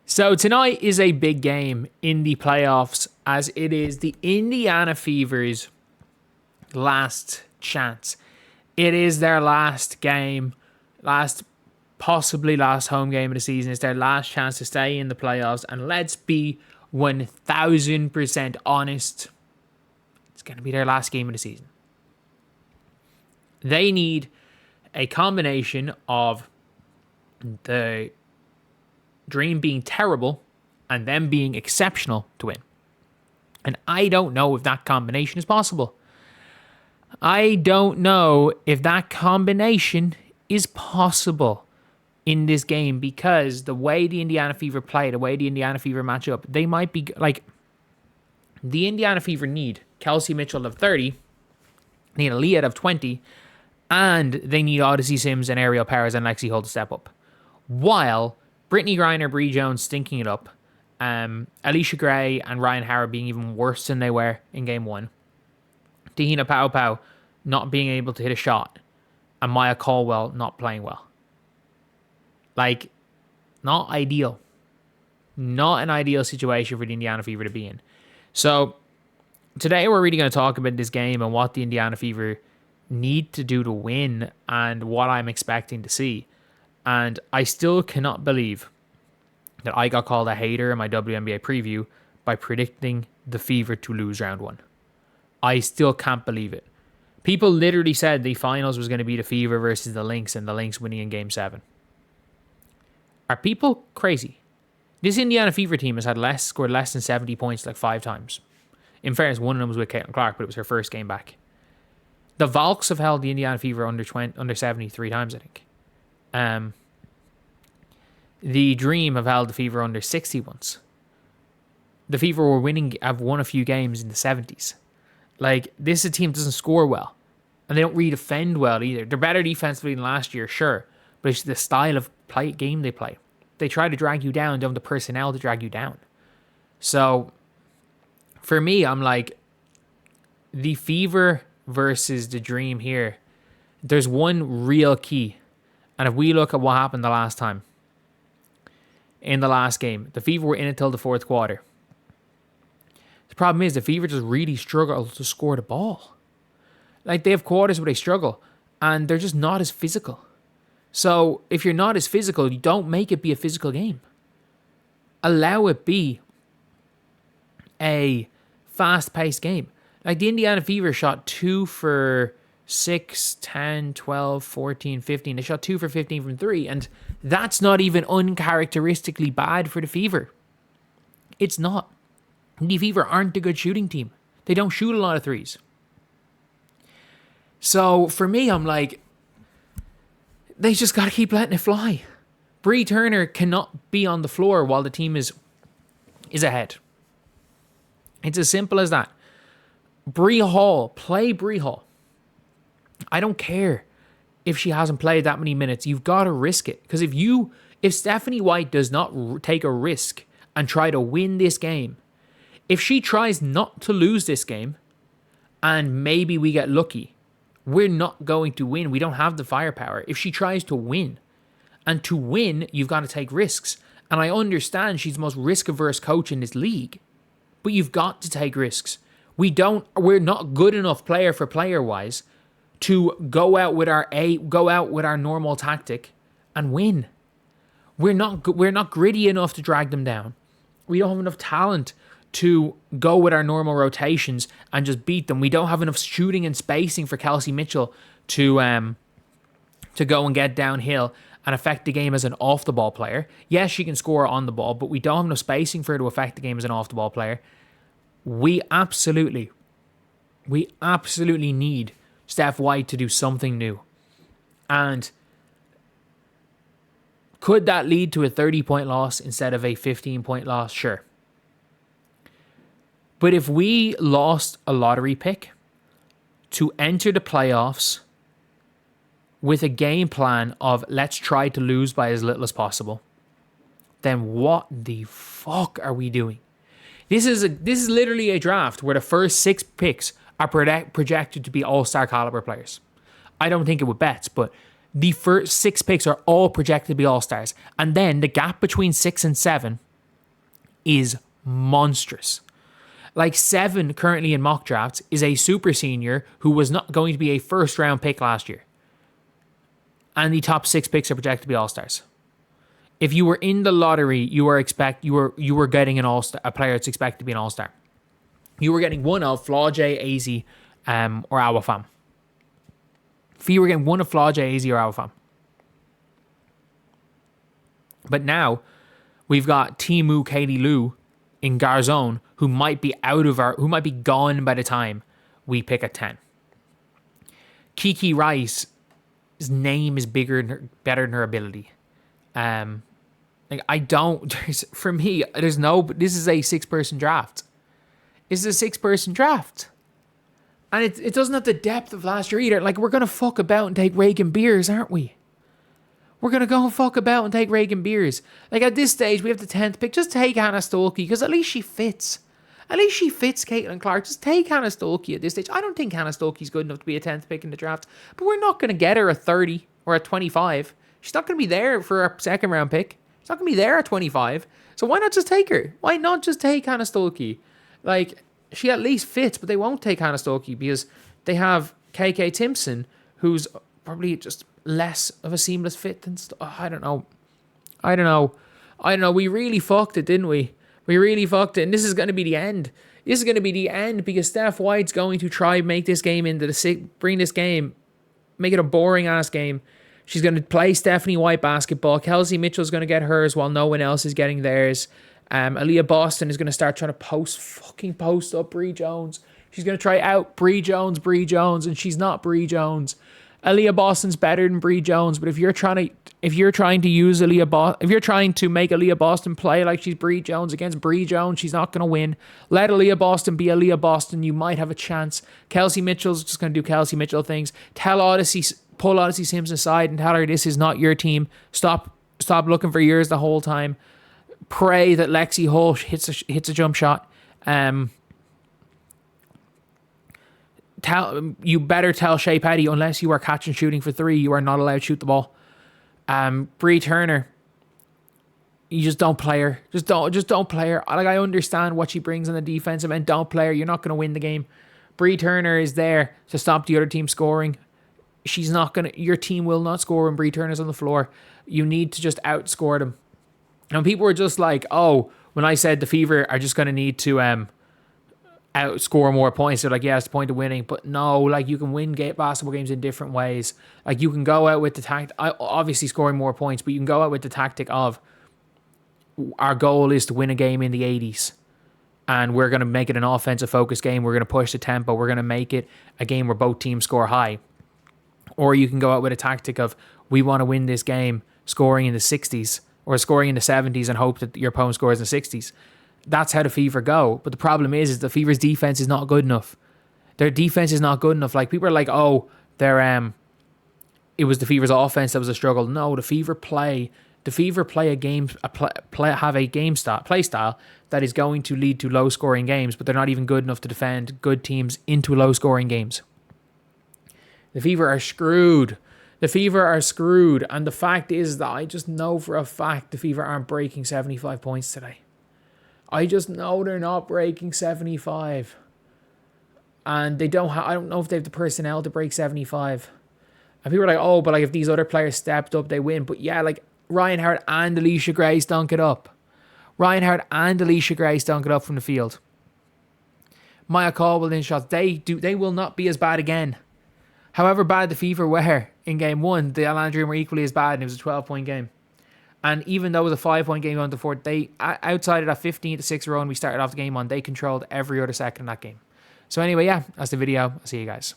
So tonight is a big game in the playoffs as it is the Indiana Fever's last chance. It is their last game, possibly last home game of the season. It's their last chance to stay in the playoffs. And let's be 1000% honest. It's going to be their last game of the season. They need a combination of the Dream being terrible and them being exceptional to win. And I don't know if that combination is possible. I don't know if that combination is possible in this game because the way the Indiana Fever play, the way the Indiana Fever match up, they might be like the Indiana Fever need Kelsey Mitchell of 30, need Aaliyah of 20, and they need Odyssey Sims and Ariel Powers and Lexi Hull to step up. While Brittany Griner, Bree Jones stinking it up, Alicia Gray and Ryan Howard being even worse than they were in game one, Tahina Pau not being able to hit a shot, and Maya Caldwell not playing well. Like, not ideal. Not an ideal situation for the Indiana Fever to be in. So, today we're really going to talk about this game and what the Indiana Fever need to do to win and what I'm expecting to see. And I still cannot believe that I got called a hater in my WNBA preview by predicting the Fever to lose round one. I still can't believe it. People literally said the finals was going to be the Fever versus the Lynx and the Lynx winning in game 7. Are people crazy? This Indiana Fever team has scored less than 70 points like 5 times. In fairness, one of them was with Caitlin Clark, but it was her first game back. The Valks have held the Indiana Fever under 73 times, I think. The Dream have held the Fever under 60 once. The Fever have won a few games in the 70s. Like, this is a team that doesn't score well. And they don't really defend well either. They're better defensively than last year, sure. But it's the style of game they play. They try to drag you down, don't have the personnel to drag you down. So, for me, I'm like, the Fever versus the Dream here, there's one real key. And if we look at what happened the last time, in the last game, the Fever were in it till the 4th quarter. The problem is the Fever just really struggle to score the ball. Like, they have quarters where they struggle, and they're just not as physical. So, if you're not as physical, you don't make it be a physical game. Allow it be a fast-paced game. Like, the Indiana Fever shot 2 for 6, 10, 12, 14, 15. They shot 2 for 15 from 3, and that's not even uncharacteristically bad for the Fever. It's not. The Fever aren't a good shooting team. They don't shoot a lot of threes. So, for me, I'm like, they just got to keep letting it fly. Bree Turner cannot be on the floor while the team is ahead. It's as simple as that. Bree Hall, play Bree Hall. I don't care if she hasn't played that many minutes. You've got to risk it. Because if Stephanie White does not take a risk and try to win this game, if she tries not to lose this game, and maybe we get lucky, we're not going to win. We don't have the firepower. If she tries to win, and to win, you've got to take risks. And I understand she's the most risk-averse coach in this league, but you've got to take risks. We're not good enough player for player-wise to go out with our normal tactic and win. We're not gritty enough to drag them down. We don't have enough talent to go with our normal rotations and just beat them. We don't have enough shooting and spacing for Kelsey Mitchell to go and get downhill and affect the game as an off-the-ball player. Yes, she can score on the ball, but we don't have enough spacing for her to affect the game as an off-the-ball player. We absolutely need Steph White to do something new. And could that lead to a 30-point loss instead of a 15-point loss? Sure. But if we lost a lottery pick to enter the playoffs with a game plan of let's try to lose by as little as possible, then what the fuck are we doing? This is literally a draft where the first 6 picks are projected to be all-star caliber players. I don't think it with bets, but the first 6 picks are all projected to be all-stars. And then the gap between 6 and 7 is monstrous. Like 7 currently in mock drafts is a super senior who was not going to be a first round pick last year. And the top 6 picks are projected to be all-stars. If you were in the lottery, you were getting an all-star, a player that's expected to be an all-star. You were getting one of Flau'jae, AZ, or Awafam. If you were getting one of Flau'jae, AZ, or Awafam. But now we've got Timu Katie Lu in Garzone who might be gone by the time we pick at 10. Kiki Rice's name is better than her ability. For me, this is a 6-person draft. This is a 6-person draft. And it doesn't have the depth of last year either. Like, we're going to fuck about and take Reagan Beers, aren't we? We're going to go and fuck about and take Reagan Beers. Like, at this stage, we have the 10th pick. Just take Hannah Stolke, because at least she fits. At least she fits Caitlin Clark. Just take Hannah Stolke at this stage. I don't think Hannah Stolke's good enough to be a 10th pick in the draft. But we're not going to get her at 30 or at 25. She's not going to be there for a second round pick. She's not going to be there at 25. So why not just take her? Why not just take Hannah Stolke? Like, she at least fits, but they won't take Hannah Stolke because they have KK Timpson, who's probably just less of a seamless fit than... I don't know. We really fucked it, didn't we? We really fucked it. And this is going to be the end. This is going to be the end because Steph White's going to try make this game make it a boring-ass game. She's going to play Stephanie White basketball. Kelsey Mitchell's going to get hers while no one else is getting theirs. Aaliyah Boston is going to start trying to post up Bree Jones. She's going to try out Bree Jones, and she's not Bree Jones. Aaliyah Boston's better than Bree Jones, but if you're trying to make Aaliyah Boston play like she's Bree Jones against Bree Jones, she's not going to win. Let Aaliyah Boston be Aaliyah Boston. You might have a chance. Kelsey Mitchell's just going to do Kelsey Mitchell things. Pull Odyssey Sims aside and tell her this is not your team. Stop looking for yours the whole time. Pray that Lexi Hull hits a jump shot. You better tell Shea Petty, unless you are catch and shooting for 3, you are not allowed to shoot the ball. Bree Turner, you just don't play her. Just don't play her. Like, I understand what she brings on the defensive end. Don't play her. You're not going to win the game. Bree Turner is there to stop the other team scoring. Your team will not score when Bree Turner's on the floor. You need to just outscore them. And people were just like, oh, when I said the Fever are just going to need to outscore more points, they're like, yeah, that's the point of winning. But no, like, you can win basketball games in different ways. Like, you can go out with the tactic, obviously scoring more points, but you can go out with the tactic of our goal is to win a game in the 80s. And we're going to make it an offensive focused game. We're going to push the tempo. We're going to make it a game where both teams score high. Or you can go out with a tactic of, we want to win this game scoring in the 60s or scoring in the 70s and hope that your opponent scores in the 60s. That's how the Fever go. But the problem is the Fever's defense is not good enough. Their defense is not good enough. Like, people are like, oh, it was the Fever's offense that was a struggle. No, the Fever play a game, have a game style, play style that is going to lead to low scoring games, but they're not even good enough to defend good teams into low scoring games. The Fever are screwed. The Fever are screwed. And the fact is that I just know for a fact the Fever aren't breaking 75 points today. I just know they're not breaking 75. And I don't know if they have the personnel to break 75. And people are like, oh, but like if these other players stepped up, they win. But yeah, like Ryan Howard and Alicia Grace dunk it up. Ryan Howard and Alicia Grace dunk it up from the field. Maya Caldwell in shots. They will not be as bad again. However bad the Fever were in game 1, the Atlanta Dream were equally as bad, and it was a 12-point game. And even though it was a 5-point game on the 4th, they, outside of that 15-6 run we started off the game on, they controlled every other second of that game. So anyway, yeah, that's the video. I'll see you guys.